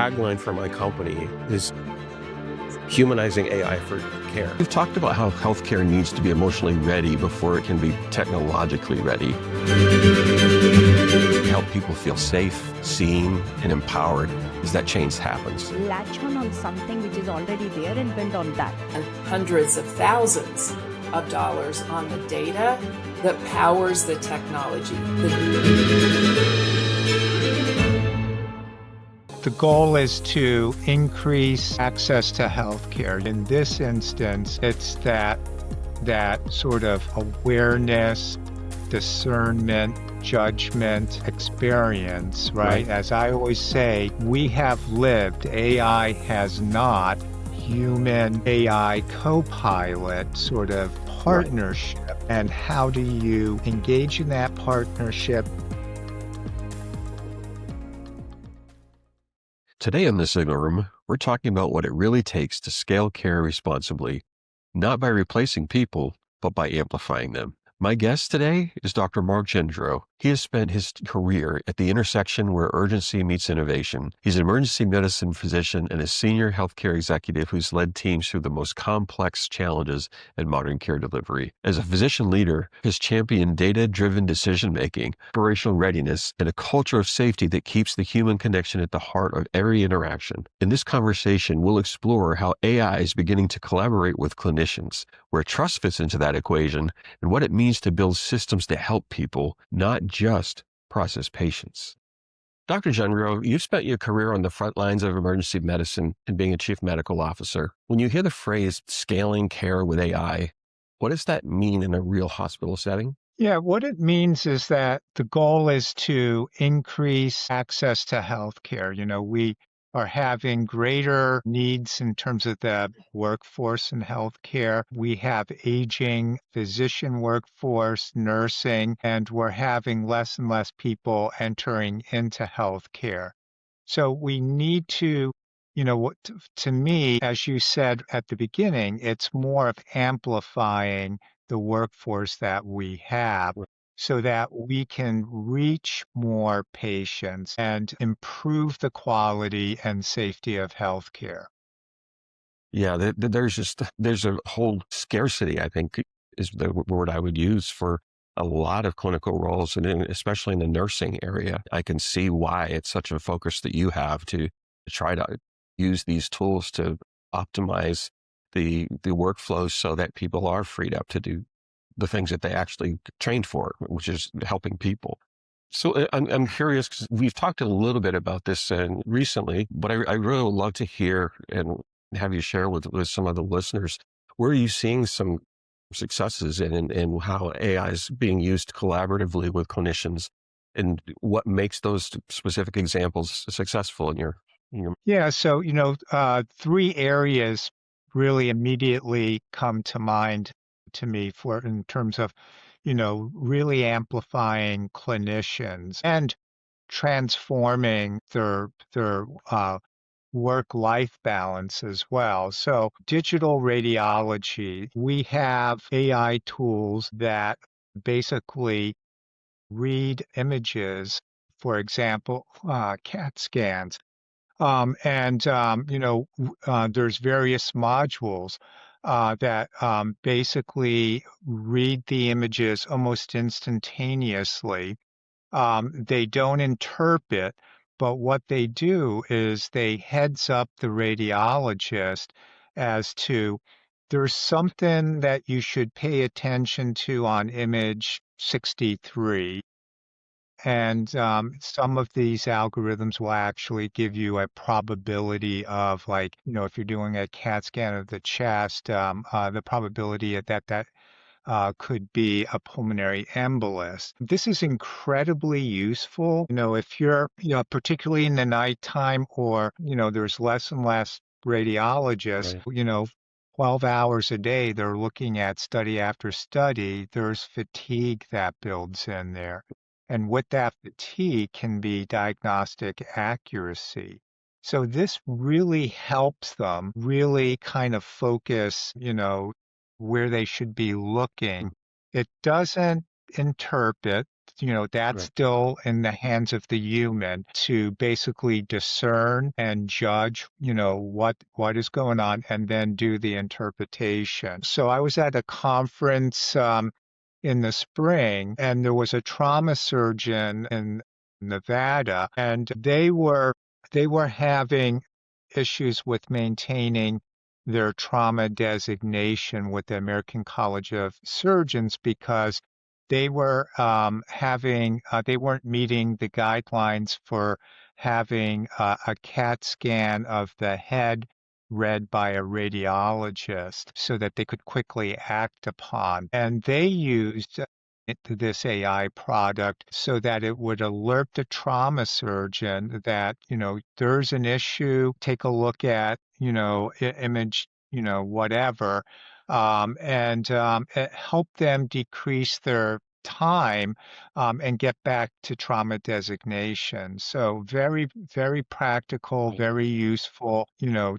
tagline for my company is humanizing AI for care. We've talked about how healthcare needs to be emotionally ready before it can be technologically ready. Help people feel safe, seen, and empowered as that change happens. Latch on something which is already there and build on that. And hundreds of thousands of dollars on the data that powers the technology. The goal is to increase access to healthcare. In this instance, it's that sort of awareness, discernment, judgment, experience, right? As I always say, we have lived, AI has not, human AI co-pilot sort of partnership. And how do you engage in that partnership? Today in the Signal Room, we're talking about what it really takes to scale care responsibly, not by replacing people, but by amplifying them. My guest today is Dr. Mark Gendreau. He has spent his career at the intersection where urgency meets innovation. He's an emergency medicine physician and a senior healthcare executive who's led teams through the most complex challenges in modern care delivery. As a physician leader, he's championed data-driven decision-making, operational readiness, and a culture of safety that keeps the human connection at the heart of every interaction. In this conversation, we'll explore how AI is beginning to collaborate with clinicians, where trust fits into that equation, and what it means to build systems to help people, not just process patients. Dr. Gendreau, you've spent your career on the front lines of emergency medicine and being a chief medical officer. When you hear the phrase scaling care with AI, what does that mean in a real hospital setting? Yeah, what it means is that the goal is to increase access to healthcare. We are having greater needs in terms of the workforce in healthcare. We have aging physician workforce, nursing, and we're having less and less people entering into healthcare. So we need to, to me, as you said at the beginning, it's more of amplifying the workforce that we have so that we can reach more patients and improve the quality and safety of healthcare. Yeah, there's a whole scarcity, I think, is the word I would use for a lot of clinical roles, and especially in the nursing area. I can see why it's such a focus that you have to try to use these tools to optimize the workflows so that people are freed up to do the things that they actually trained for, which is helping people. So I'm curious, because we've talked a little bit about this recently, but I really would love to hear and have you share with some of the listeners, where are you seeing some successes in how AI is being used collaboratively with clinicians, and what makes those specific examples successful in your Yeah, so, three areas really immediately come to mind to me in terms of, really amplifying clinicians and transforming their work-life balance as well. So digital radiology, we have AI tools that basically read images, for example, CAT scans. There's various modules that basically read the images almost instantaneously. They don't interpret, but what they do is they heads up the radiologist as to there's something that you should pay attention to on image 63. And some of these algorithms will actually give you a probability of, if you're doing a CAT scan of the chest, the probability that could be a pulmonary embolus. This is incredibly useful, if you're, particularly in the nighttime, or, there's less and less radiologists, 12 hours a day, they're looking at study after study, there's fatigue that builds in there. And with that fatigue can be diagnostic accuracy. So this really helps them really kind of focus, where they should be looking. It doesn't interpret, that's Right. still in the hands of the human to basically discern and judge, what is going on and then do the interpretation. So I was at a conference in the spring, and there was a trauma surgeon in Nevada, and they were having issues with maintaining their trauma designation with the American College of Surgeons because they were they weren't meeting the guidelines for having a CAT scan of the head read by a radiologist so that they could quickly act upon. And they used this AI product so that it would alert the trauma surgeon that, there's an issue, take a look at, image, whatever, and it helped them decrease their time and get back to trauma designation. So very, very practical, Right. very useful,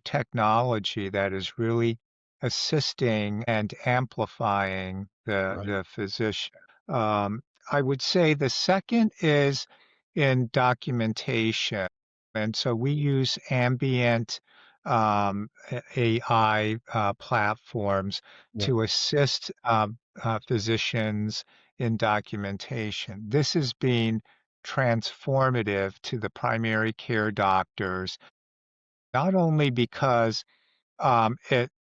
technology that is really assisting and amplifying the Right. the physician. Um, I would say the second is in documentation. And so we use Ambient AI platforms Yeah. to assist physicians in documentation. This has been transformative to the primary care doctors, not only because it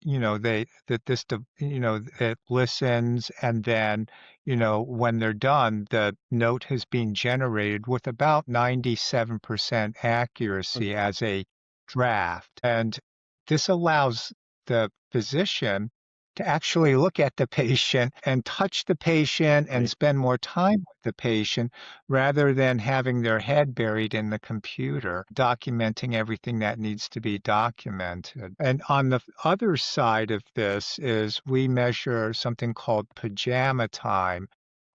they that this it listens, and then when they're done the note has been generated with about 97% accuracy Okay. as a draft, and this allows the physician to actually look at the patient and touch the patient and Right. spend more time with the patient rather than having their head buried in the computer, documenting everything that needs to be documented. And on the other side of this is we measure something called pajama time,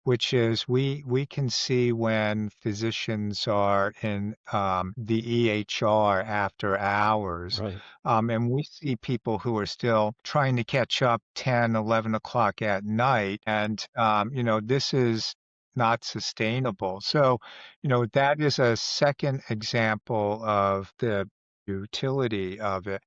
which is we can see when physicians are in the EHR after hours. Right. And we see people who are still trying to catch up 10, 11 o'clock at night. And, this is not sustainable. So, that is a second example of the utility of it.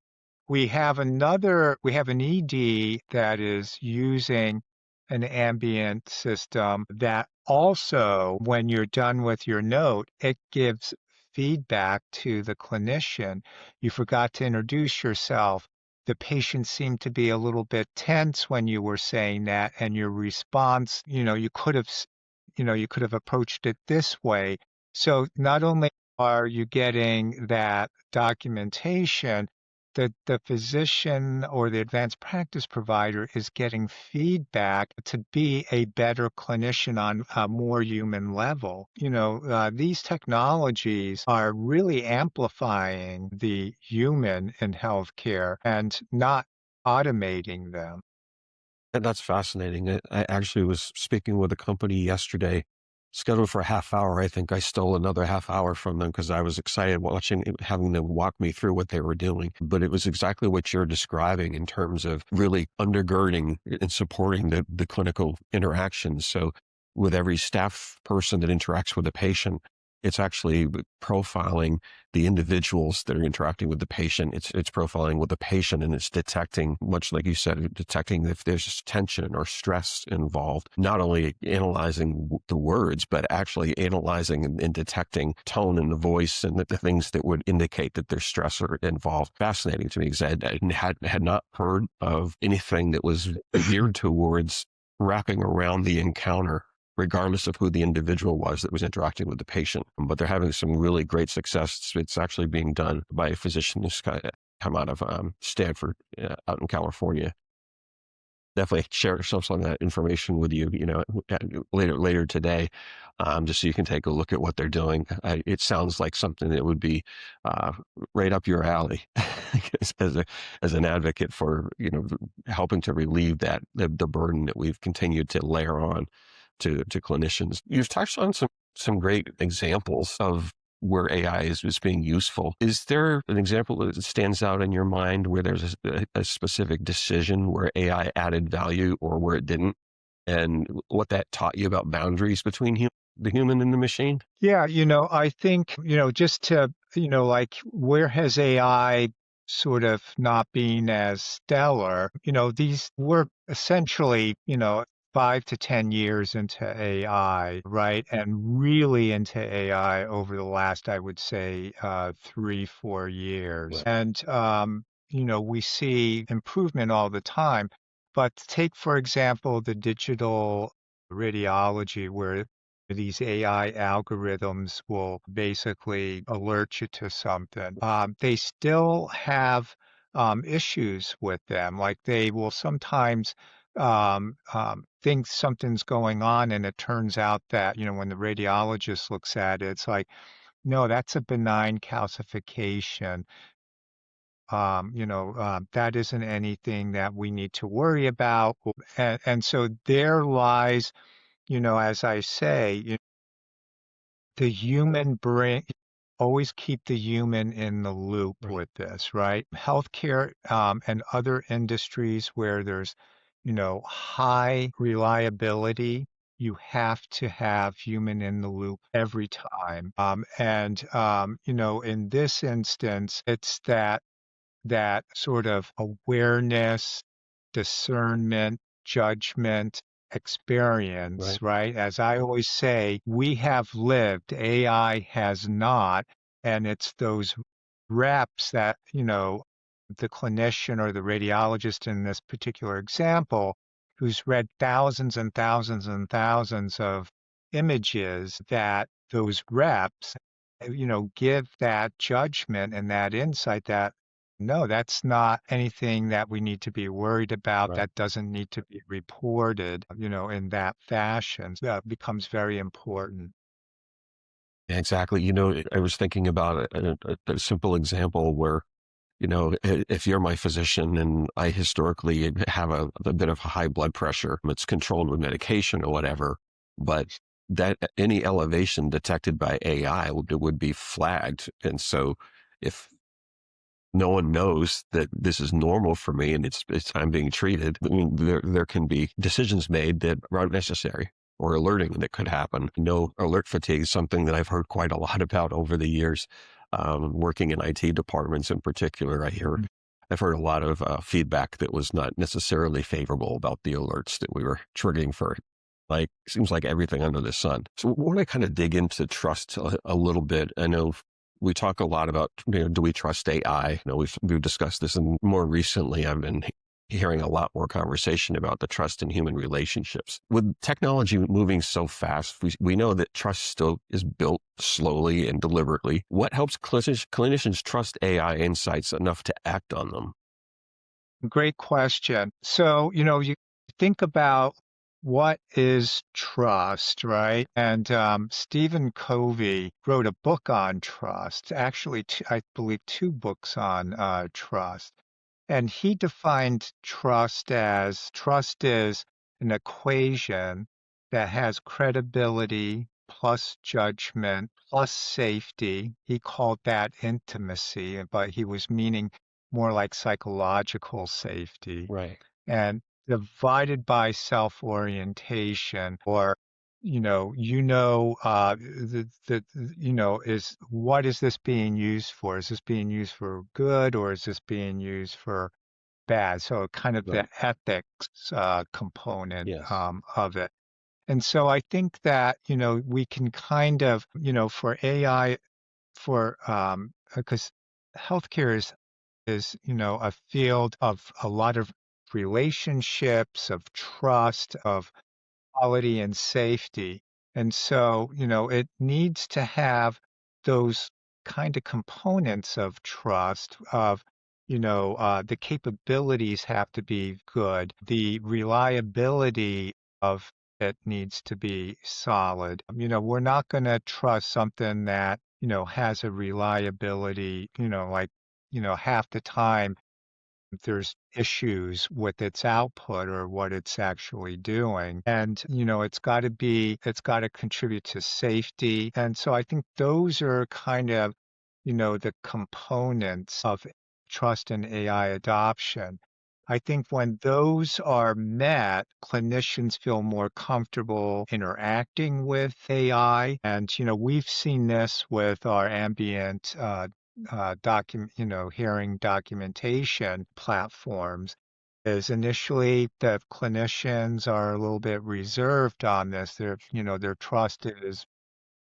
We have an ED that is using an ambient system that also, when you're done with your note, it gives feedback to the clinician. You forgot to introduce yourself. The patient seemed to be a little bit tense when you were saying that, and your response, you could have approached it this way. So not only are you getting that documentation, the physician or the advanced practice provider is getting feedback to be a better clinician on a more human level. These technologies are really amplifying the human in healthcare and not automating them. And that's fascinating. I actually was speaking with a company yesterday, scheduled for a half hour. I think I stole another half hour from them because I was excited having them walk me through what they were doing. But it was exactly what you're describing in terms of really undergirding and supporting the clinical interactions. So with every staff person that interacts with a patient, it's actually profiling the individuals that are interacting with the patient. It's profiling with the patient, and it's detecting, much like you said, detecting if there's tension or stress involved, not only analyzing the words, but actually analyzing and detecting tone in the voice and the things that would indicate that there's stress are involved. Fascinating to me because I had not heard of anything that was geared towards wrapping around the encounter, regardless of who the individual was that was interacting with the patient. But they're having some really great success. It's actually being done by a physician who's come out of Stanford out in California. Definitely share some of that information with you, later today, just so you can take a look at what they're doing. It sounds like something that would be right up your alley as an advocate for, helping to relieve the burden that we've continued to layer on to clinicians. You've touched on some great examples of where AI is being useful. Is there an example that stands out in your mind where there's a specific decision where AI added value or where it didn't? and what that taught you about boundaries between the human and the machine? Yeah, I think, just to, like, where has AI sort of not been as stellar? We're essentially, 5 to 10 years into AI, right? And really into AI over the last, I would say, 3, 4 years. Right. And, we see improvement all the time. But take, for example, the digital radiology, where these AI algorithms will basically alert you to something. They still have issues with them. Like they will sometimes think something's going on, and it turns out that, when the radiologist looks at it, it's like, no, that's a benign calcification. That isn't anything that we need to worry about. And so there lies, as I say, the human brain, always keep the human in the loop Right. with this, right? Healthcare and other industries where there's, high reliability, you have to have human in the loop every time. In this instance, it's that sort of awareness, discernment, judgment, experience, Right. right? As I always say, we have lived, AI has not. And it's those reps that, the clinician or the radiologist in this particular example, who's read thousands and thousands and thousands of images, that those reps, give that judgment and that insight that no, that's not anything that we need to be worried about. Right. That doesn't need to be reported, in that fashion. So that becomes very important. Exactly. I was thinking about a simple example where, if you're my physician and I historically have a bit of high blood pressure, it's controlled with medication or whatever, but that any elevation detected by AI would be flagged. And so if no one knows that this is normal for me and it's I'm being treated, I mean, there can be decisions made that aren't necessary, or alerting that could happen. Alert fatigue is something that I've heard quite a lot about over the years. Working in IT departments in particular, I've heard a lot of feedback that was not necessarily favorable about the alerts that we were triggering for, like, seems like everything under the sun. So I want to kind of dig into trust a little bit. I know we talk a lot about, do we trust AI? We've discussed this, and more recently, I've been hearing a lot more conversation about the trust in human relationships. With technology moving so fast, we know that trust still is built slowly and deliberately. What helps clinicians trust AI insights enough to act on them? Great question. So, you think about what is trust, right? And Stephen Covey wrote a book on trust, actually, I believe 2 books on trust. And he defined trust is an equation that has credibility plus judgment plus safety. He called that intimacy, but he was meaning more like psychological safety, Right. and divided by self-orientation, or is what is this being used for? Is this being used for good, or is this being used for bad? So kind of the Right. ethics component Yes. of it. And so I think that, we can kind of, for AI, for because healthcare is, a field of a lot of relationships, of trust, of quality and safety. And so, it needs to have those kind of components of trust, of, the capabilities have to be good. The reliability of it needs to be solid. We're not going to trust something that, has a reliability, like, half the time there's issues with its output or what it's actually doing. And, it's got to contribute to safety. And so I think those are kind of, the components of trust in AI adoption. I think when those are met, clinicians feel more comfortable interacting with AI. And, we've seen this with our ambient hearing documentation platforms. Is initially the clinicians are a little bit reserved on this. Their trust is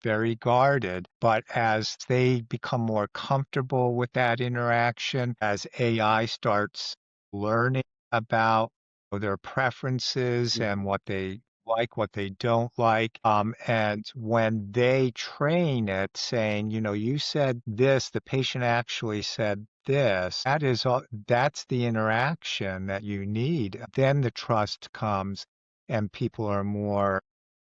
very guarded. But as they become more comfortable with that interaction, as AI starts learning about their preferences and what they like, what they don't like, and when they train it, saying, you said this, the patient actually said this, that's the interaction that you need. Then the trust comes and people are more,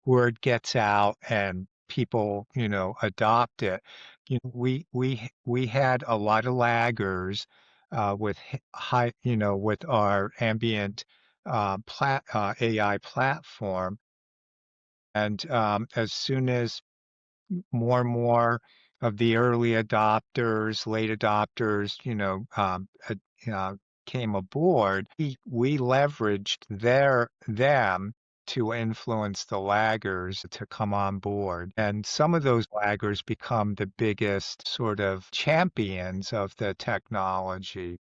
word gets out and people, adopt it. We had a lot of laggers with with our ambient AI platform, and as soon as more and more of the early adopters, late adopters, uh, came aboard, we leveraged them to influence the laggers to come on board. And some of those laggers become the biggest sort of champions of the technology.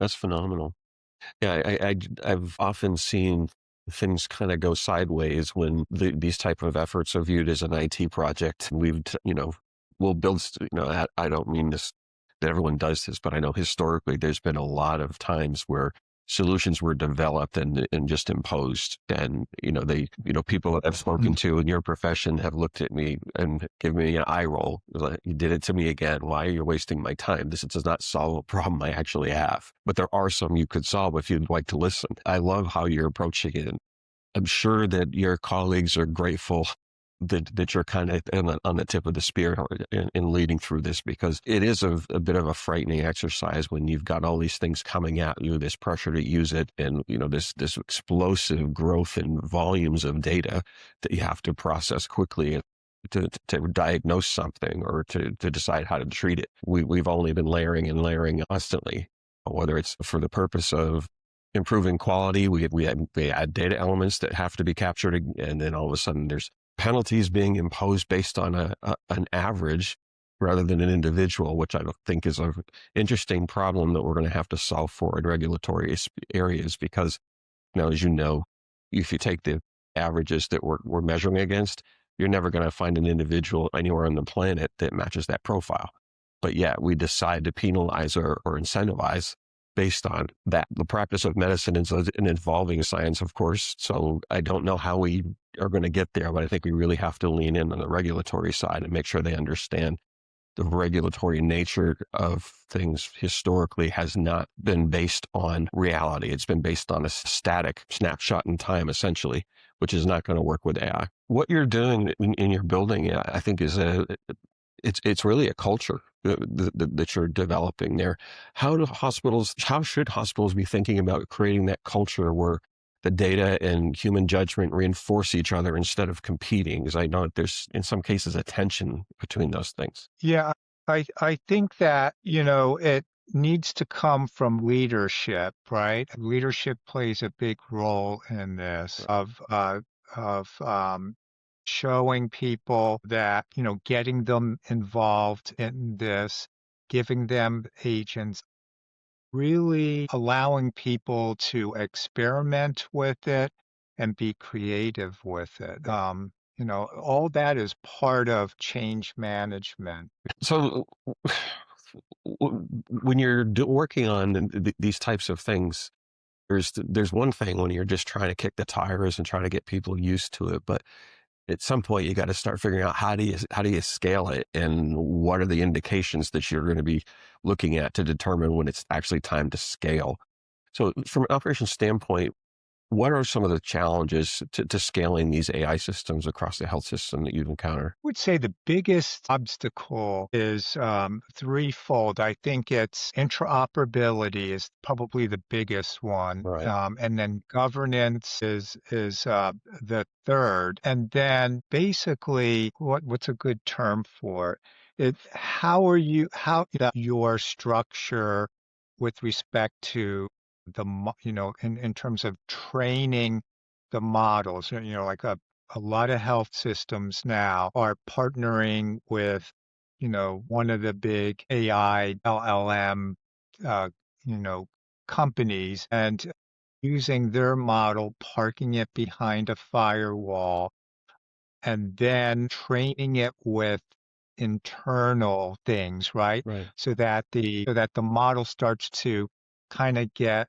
That's phenomenal. Yeah, I've often seen things kind of go sideways when these type of efforts are viewed as an IT project. We'll build, I don't mean this, that everyone does this, but I know historically there's been a lot of times where solutions were developed and just imposed. And, people that I've spoken to in your profession have looked at me and given me an eye roll. Like, you did it to me again. Why are you wasting my time? This does not solve a problem I actually have. But there are some you could solve if you'd like to listen. I love how you're approaching it. And I'm sure that your colleagues are grateful that you're kind of on the tip of the spear in leading through this, because it is a bit of a frightening exercise when you've got all these things coming at you, this pressure to use it, and this explosive growth in volumes of data that you have to process quickly to diagnose something or to decide how to treat it. We've only been layering and layering constantly, whether it's for the purpose of improving quality. We add data elements that have to be captured, and then all of a sudden there's penalties being imposed based on an average rather than an individual, which I don't think is an interesting problem that we're going to have to solve for in regulatory areas. Because as you know, if you take the averages that we're measuring against, you're never going to find an individual anywhere on the planet that matches that profile. But yet we decide to penalize or incentivize based on that. The practice of medicine is an evolving science, of course. So I don't know how we are going to get there, but I think we really have to lean in on the regulatory side and make sure they understand the regulatory nature of things historically has not been based on reality. It's been based on a static snapshot in time, essentially, which is not going to work with AI. What you're doing in your building, I think, is it's really a culture that you're developing there. How should hospitals be thinking about creating that culture where the data and human judgment reinforce each other instead of competing? Because I know there's, in some cases, a tension between those things. Yeah, I think that, it needs to come from leadership, right? Leadership plays a big role in this of showing people that, getting them involved in this, giving them agents, really allowing people to experiment with it and be creative with it. All that is part of change management. So when you're working on these types of things, there's one thing when you're just trying to kick the tires and trying to get people used to it, but at some point you got to start figuring out how do you scale it, and what are the indications that you're going to be looking at to determine when it's actually time to scale. So from an operations standpoint, what are some of the challenges to scaling these AI systems across the health system that you've encountered? I would say the biggest obstacle is threefold. I think it's interoperability is probably the biggest one, Right. and then governance is the third, and then basically what's a good term for it? How your structure with respect to in terms of training the models, like a lot of health systems now are partnering with, one of the big AI LLM, uh, you know, companies and using their model, parking it behind a firewall, and then training it with internal things, right? Right. So that the model starts to kind of get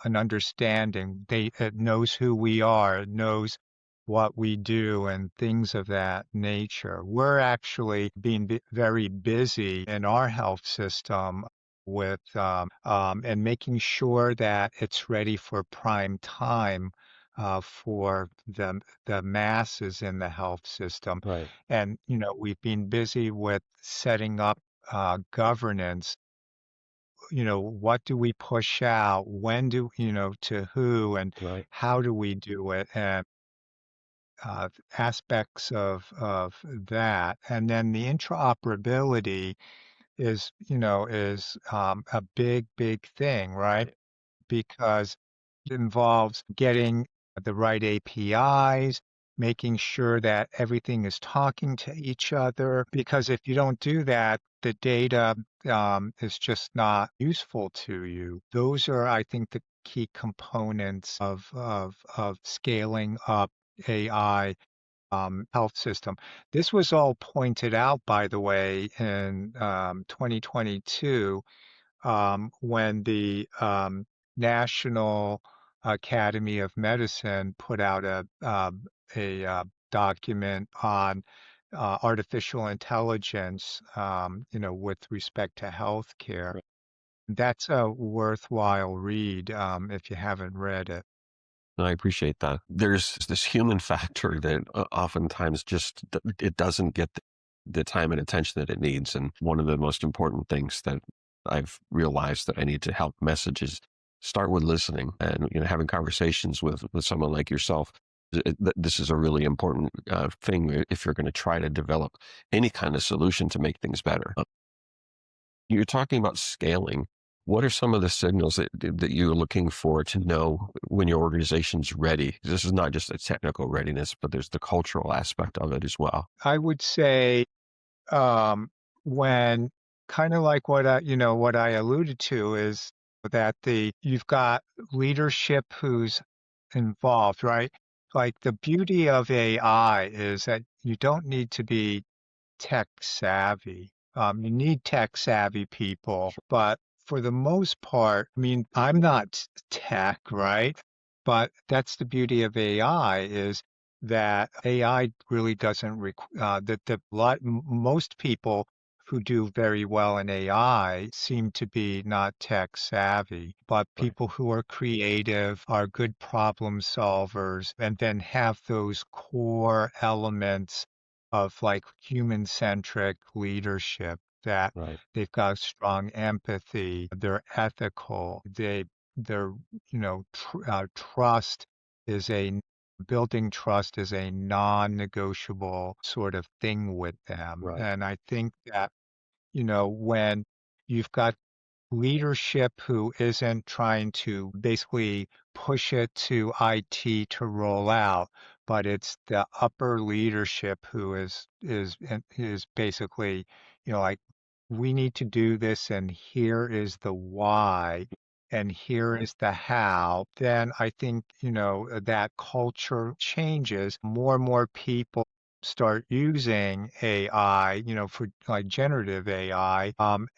an understanding. It knows who we are, it knows what we do and things of that nature. We're actually being very busy in our health system with and making sure that it's ready for prime time for the masses in the health system. Right. And we've been busy with setting up governance. What do we push out? When do, to who and Right. how do we do it? And aspects of that. And then the interoperability is a big thing, right? Because it involves getting the right APIs, making sure that everything is talking to each other. Because if you don't do that, the data is just not useful to you. Those are, I think, the key components of scaling up AI health system. This was all pointed out, by the way, in 2022 when the National Academy of Medicine put out a document on artificial intelligence, with respect to healthcare. Right. That's a worthwhile read if you haven't read it. I appreciate that. There's this human factor that oftentimes just it doesn't get the time and attention that it needs. And one of the most important things that I've realized that I need to help messages start with listening and having conversations with someone like yourself. This is a really important thing if you're going to try to develop any kind of solution to make things better. You're talking about scaling. What are some of the signals that you're looking for to know when your organization's ready? This is not just a technical readiness, but there's the cultural aspect of it as well. I would say when kind of like what I alluded to is that you've got leadership who's involved, right? Like the beauty of AI is that you don't need to be tech savvy. You need tech savvy people, but for the most part, I mean, I'm not tech, right? But that's the beauty of AI is that AI really doesn't most people who do very well in AI seem to be not tech savvy, but Right. people who are creative, are good problem solvers, and then have those core elements of like human-centric leadership that Right. they've got strong empathy, they're ethical, they're trust is a building trust is a non-negotiable sort of thing with them. Right. And I think that, when you've got leadership who isn't trying to basically push it to IT to roll out, but it's the upper leadership who is basically, like we need to do this and here is the why and here is the how, then I think, that culture changes. More and more people start using AI, for like generative AI,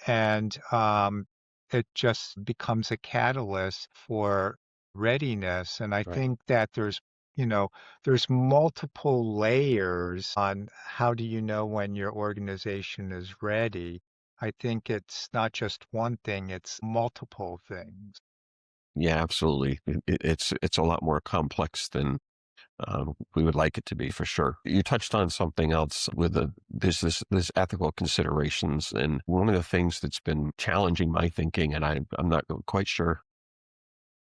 and it just becomes a catalyst for readiness. And I Right. think that there's multiple layers on how do you know when your organization is ready. I think it's not just one thing, it's multiple things. Yeah, absolutely. It's a lot more complex than we would like it to be for sure. You touched on something else with this ethical considerations, and one of the things that's been challenging my thinking, and I'm not quite sure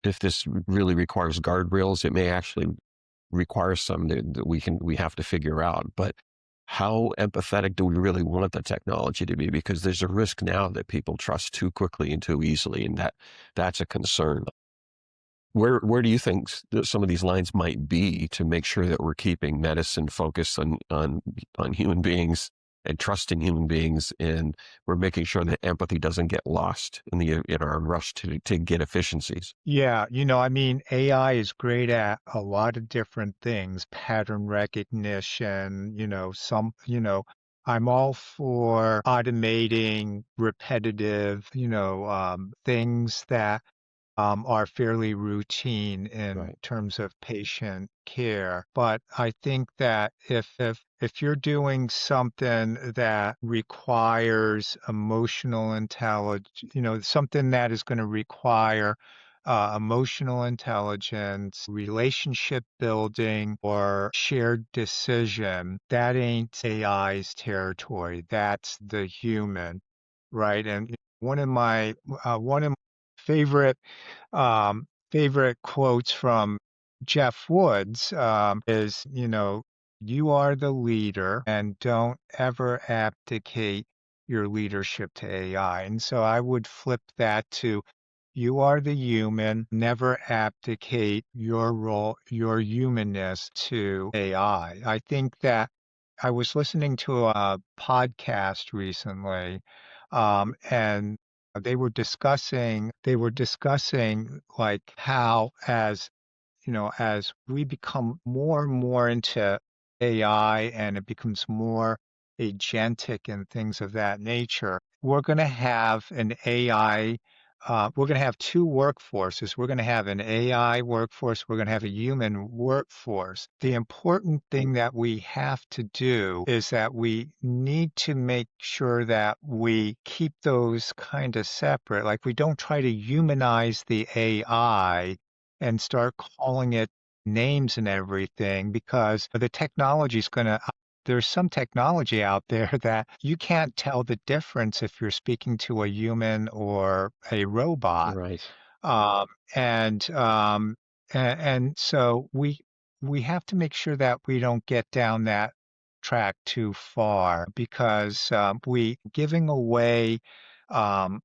if this really requires guardrails. It may actually require some that we have to figure out. But how empathetic do we really want the technology to be? Because there's a risk now that people trust too quickly and too easily, and that's a concern. Where do you think some of these lines might be to make sure that we're keeping medicine focused on human beings and trusting human beings, and we're making sure that empathy doesn't get lost in our rush to get efficiencies? Yeah, I mean, AI is great at a lot of different things, pattern recognition, I'm all for automating repetitive, things that are fairly routine in Right. terms of patient care. But I think that if you're doing something that requires emotional intelligence, something that is going to require emotional intelligence, relationship building, or shared decision, that ain't AI's territory. That's the human, right? And one of my favorite favorite quotes from Jeff Woods is, you are the leader and don't ever abdicate your leadership to AI. And so I would flip that to you are the human, never abdicate your role, your humanness to AI. I think that I was listening to a podcast recently, and they were discussing like how as we become more and more into AI and it becomes more agentic and things of that nature, we're going to have two workforces. We're going to have an AI workforce. We're going to have a human workforce. The important thing that we have to do is that we need to make sure that we keep those kind of separate. Like we don't try to humanize the AI and start calling it names and everything because the technology is going to there's some technology out there that you can't tell the difference if you're speaking to a human or a robot. Right. Um, and so we have to make sure that we don't get down that track too far because we giving away um,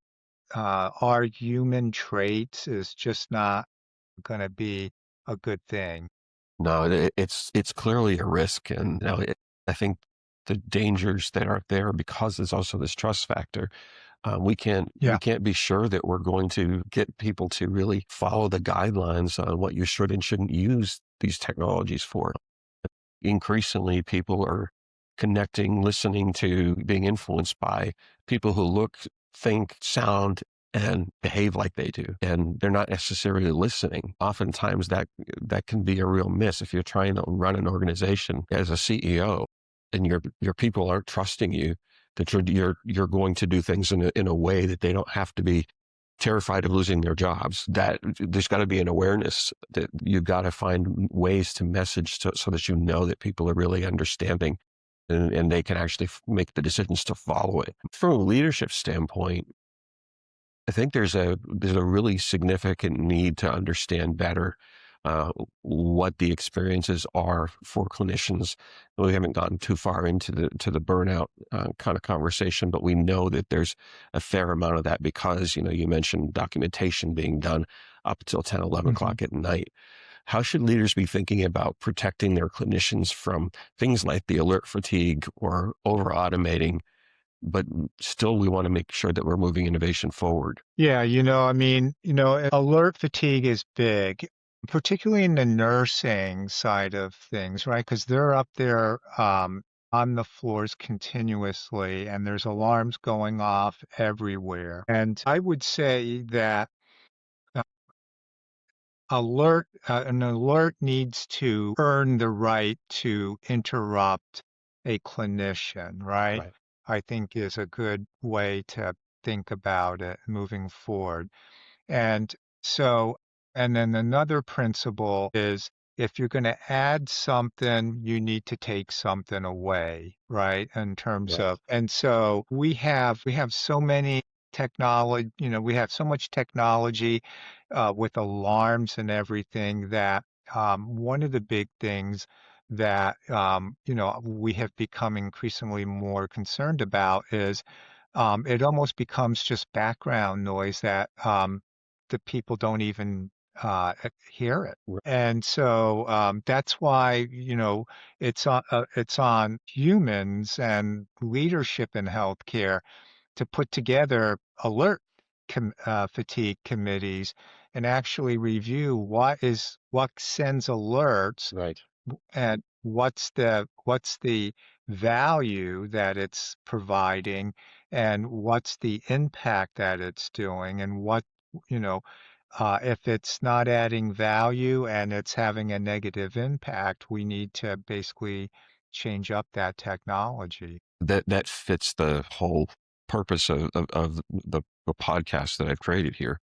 our human traits is just not going to be a good thing. No, it's clearly a risk, and I think the dangers that are there because there's also this trust factor. We can't Yeah. we can't be sure that we're going to get people to really follow the guidelines on what you should and shouldn't use these technologies for. Increasingly, people are connecting, listening to, being influenced by people who look, think, sound, and behave like they do. And they're not necessarily listening. Oftentimes that can be a real miss if you're trying to run an organization as a CEO and your people aren't trusting you that you're going to do things in a way that they don't have to be terrified of losing their jobs. That there's got to be an awareness that you've got to find ways to message so that you know that people are really understanding and they can actually make the decisions to follow it. From a leadership standpoint, I think there's a really significant need to understand better what the experiences are for clinicians. We haven't gotten too far into the burnout kind of conversation, but we know that there's a fair amount of that because you mentioned documentation being done up until 10, 11 Mhm. o'clock at night. How should leaders be thinking about protecting their clinicians from things like the alert fatigue or over automating? But still, we want to make sure that we're moving innovation forward. Yeah, I mean, alert fatigue is big, particularly in the nursing side of things, right? Because they're up there on the floors continuously, and there's alarms going off everywhere. And I would say that uh, an alert needs to earn the right to interrupt a clinician, right? Right. I think is a good way to think about it moving forward. And so, and then another principle is if you're going to add something, you need to take something away, right? In terms Right. of, and so we have so many technology, we have so much technology with alarms and everything that one of the big things that we have become increasingly more concerned about is it almost becomes just background noise that the people don't even hear it. Right. And so that's why, it's on humans and leadership in healthcare to put together alert fatigue committees and actually review what sends alerts Right. and what's the value that it's providing and what's the impact that it's doing and you know if it's not adding value and it's having a negative impact, we need to basically change up that technology. That fits the whole purpose of the podcast that I've created here.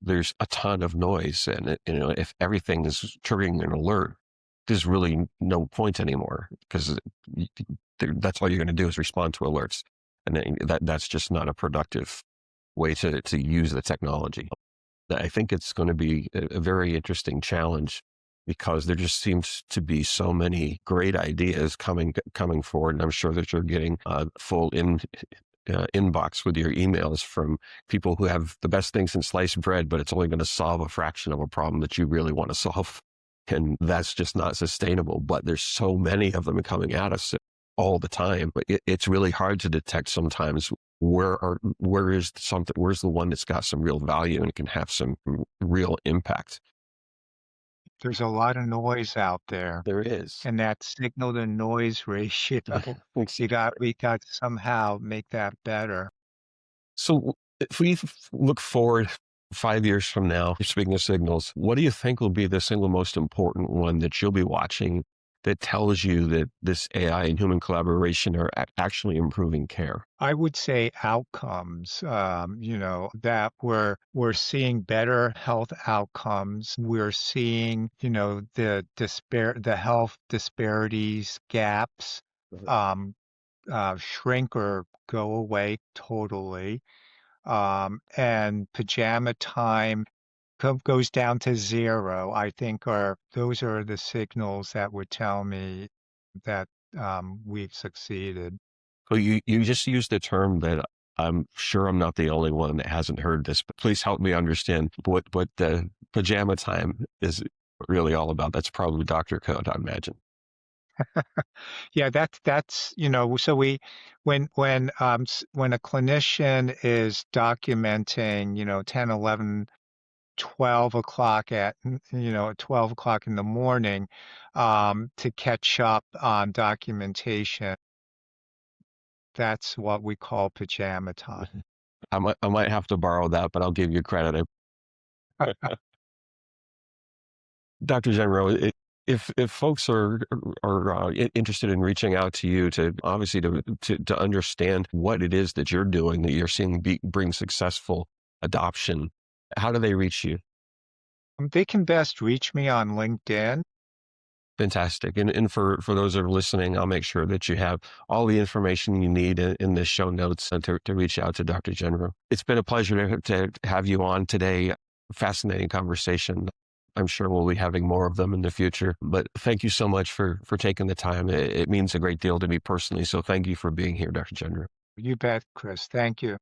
There's a ton of noise, and if everything is triggering an alert, there's really no point anymore because that's all you're going to do is respond to alerts, and that's just not a productive way to use the technology. I think it's going to be a very interesting challenge because there just seems to be so many great ideas coming forward, and I'm sure that you're getting a full inbox with your emails from people who have the best things in sliced bread, but it's only going to solve a fraction of a problem that you really want to solve, and that's just not sustainable. But there's so many of them coming at us all the time, but it's really hard to detect sometimes where's the one that's got some real value and can have some real impact. There's a lot of noise out there, There is. and that signal to noise ratio, we got to somehow make that better. So if we look forward 5 years from now, speaking of signals, what do you think will be the single most important one that you'll be watching that tells you that this AI and human collaboration are actually improving care? I would say outcomes, that we're seeing better health outcomes. We're seeing, the health disparities, gaps, um, shrink or go away totally. And pajama time goes down to zero. I think those are the signals that would tell me that we've succeeded. So you just used a term that I'm sure I'm not the only one that hasn't heard this, but please help me understand what the pajama time is really all about. That's probably doctor code, I imagine. Yeah, that's so when a clinician is documenting 10, 11, 12 o'clock 12 o'clock in the morning to catch up on documentation, that's what we call pajama time. I might have to borrow that, but I'll give you credit. Dr. Gendreau, if folks are interested in reaching out to you to obviously to understand what it is that you're doing, that you're seeing bring successful adoption, how do they reach you? They can best reach me on LinkedIn. Fantastic. And for those that are listening, I'll make sure that you have all the information you need in the show notes to reach out to Dr. Gendreau. It's been a pleasure to have you on today. Fascinating conversation. I'm sure we'll be having more of them in the future. But thank you so much for taking the time. It means a great deal to me personally. So thank you for being here, Dr. Gendreau. You bet, Chris. Thank you.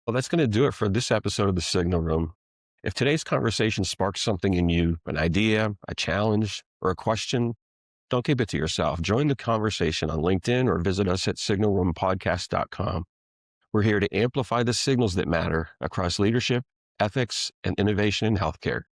Well, that's going to do it for this episode of The Signal Room. If today's conversation sparks something in you, an idea, a challenge, or a question, don't keep it to yourself. Join the conversation on LinkedIn or visit us at signalroompodcast.com. We're here to amplify the signals that matter across leadership, ethics, and innovation in healthcare.